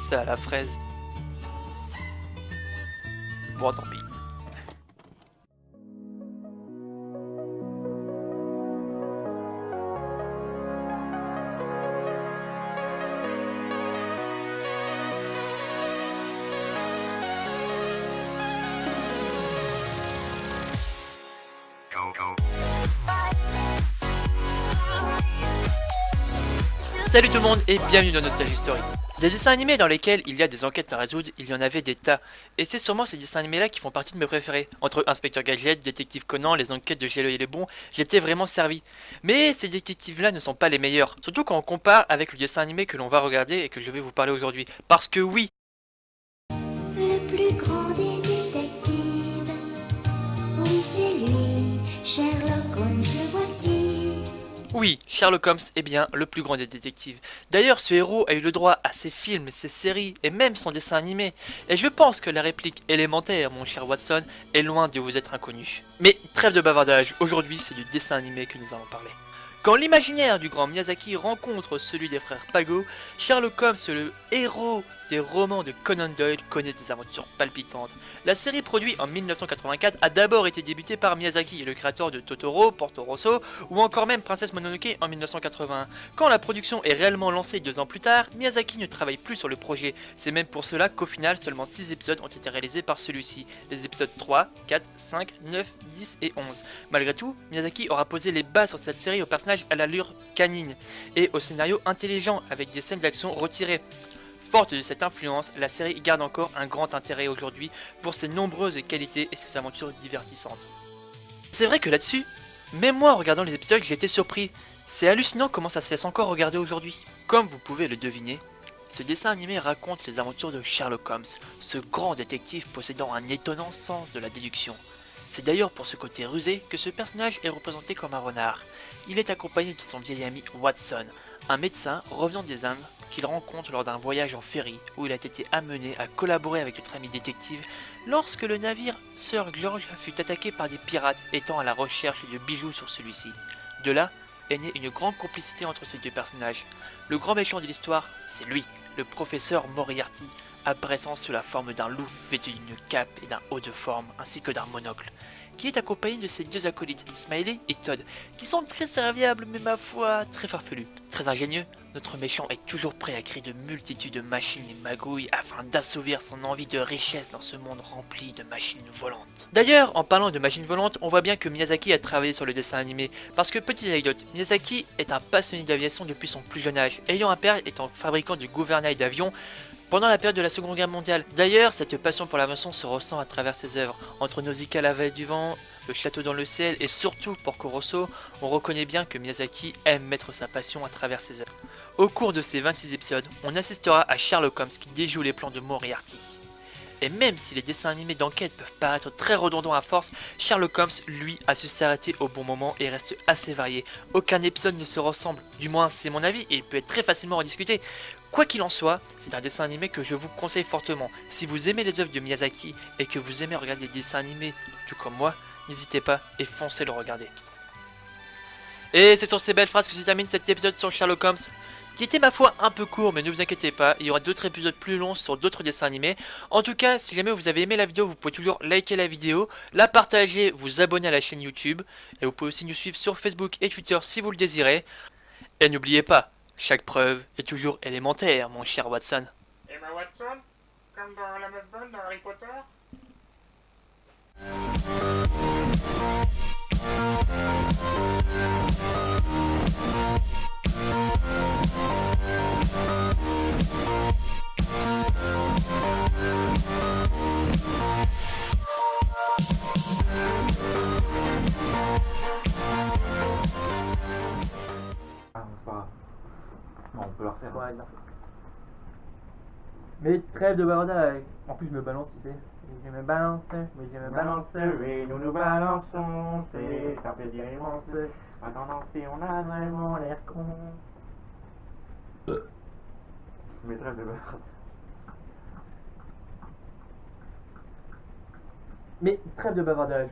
Ça à la fraise. Bon, tant pis. Salut tout le monde et bienvenue dans Nostalgie Story. Des dessins animés dans lesquels il y a des enquêtes à résoudre, il y en avait des tas. Et c'est sûrement ces dessins animés là qui font partie de mes préférés. Entre Inspecteur Gadget, Détective Conan, les enquêtes de Jello et les bons, j'étais vraiment servi. Mais ces détectives là ne sont pas les meilleurs. Surtout quand on compare avec le dessin animé que l'on va regarder et que je vais vous parler aujourd'hui. Parce que oui, Le plus grand des détectives, oui c'est lui, Sherlock Holmes le voici. oui, Sherlock Holmes est bien le plus grand des détectives. D'ailleurs, ce héros a eu le droit à ses films, ses séries et même son dessin animé. Et je pense que la réplique élémentaire, mon cher Watson, est loin de vous être inconnue. Mais trêve de bavardage, aujourd'hui c'est du dessin animé que nous allons parler. Quand l'imaginaire du grand Miyazaki rencontre celui des frères Pago, Sherlock Holmes, le héros des romans de Conan Doyle, connaît des aventures palpitantes. La série produite en 1984 a d'abord été débutée par Miyazaki, le créateur de Totoro, Porco Rosso ou encore même Princesse Mononoke en 1981. Quand la production est réellement lancée 2 ans plus tard, Miyazaki ne travaille plus sur le projet. C'est même pour cela qu'au final, seulement 6 épisodes ont été réalisés par celui-ci. Les épisodes 3, 4, 5, 9, 10 et 11. Malgré tout, Miyazaki aura posé les bases sur cette série au personnage à l'allure canine et au scénario intelligent avec des scènes d'action retirées. Forte de cette influence, la série garde encore un grand intérêt aujourd'hui pour ses nombreuses qualités et ses aventures divertissantes. C'est vrai que là-dessus, même moi en regardant les épisodes, j'ai été surpris. C'est hallucinant comment ça se laisse encore regarder aujourd'hui. Comme vous pouvez le deviner, ce dessin animé raconte les aventures de Sherlock Holmes, ce grand détective possédant un étonnant sens de la déduction. C'est d'ailleurs pour ce côté rusé que ce personnage est représenté comme un renard. Il est accompagné de son vieil ami Watson, un médecin revenant des Indes qu'il rencontre lors d'un voyage en ferry où il a été amené à collaborer avec notre ami détective lorsque le navire Sir George fut attaqué par des pirates étant à la recherche de bijoux sur celui-ci. De là est née une grande complicité entre ces deux personnages. Le grand méchant de l'histoire, c'est lui, le professeur Moriarty, apparaissant sous la forme d'un loup vêtu d'une cape et d'un haut de forme ainsi que d'un monocle, qui est accompagné de ses 2 acolytes, Smiley et Todd, qui sont très serviables mais ma foi très farfelus. Très ingénieux, notre méchant est toujours prêt à créer de multitudes de machines et magouilles afin d'assouvir son envie de richesse dans ce monde rempli de machines volantes. D'ailleurs, en parlant de machines volantes, on voit bien que Miyazaki a travaillé sur le dessin animé, parce que petite anecdote, Miyazaki est un passionné d'aviation depuis son plus jeune âge, ayant un père étant fabricant de gouvernail d'avions pendant la période de la Seconde Guerre mondiale. D'ailleurs, cette passion pour l'aviation se ressent à travers ses œuvres. Entre Nausicaa, la vallée du vent, Le château dans le ciel et surtout Porco Rosso, on reconnaît bien que Miyazaki aime mettre sa passion à travers ses œuvres. Au cours de ces 26 épisodes, on assistera à Sherlock Holmes qui déjoue les plans de Moriarty. Et même si les dessins animés d'enquête peuvent paraître très redondants à force, Sherlock Holmes, lui, a su s'arrêter au bon moment et reste assez varié. Aucun épisode ne se ressemble, du moins c'est mon avis et il peut être très facilement rediscuté. Quoi qu'il en soit, c'est un dessin animé que je vous conseille fortement. Si vous aimez les œuvres de Miyazaki et que vous aimez regarder des dessins animés tout comme moi, n'hésitez pas et foncez le regarder. Et c'est sur ces belles phrases que se termine cet épisode sur Sherlock Holmes, qui était ma foi un peu court, mais ne vous inquiétez pas, il y aura d'autres épisodes plus longs sur d'autres dessins animés. En tout cas, si jamais vous avez aimé la vidéo, vous pouvez toujours liker la vidéo, la partager, vous abonner à la chaîne YouTube, et vous pouvez aussi nous suivre sur Facebook et Twitter si vous le désirez. Et n'oubliez pas, chaque preuve est toujours élémentaire, mon cher Watson. Emma Watson, comme dans la meuf bonne dans Harry Potter. Ah, c'est pas grave. Non, on peut la refaire. Ouais, non. Mais trêve de bavardage. En plus, je me balance, tu sais. Je me balance, Oui, nous nous balançons, c'est un plaisir immense. Attends, si on a vraiment l'air con. Mais trêve de bavardage. Mais trêve de bavardage.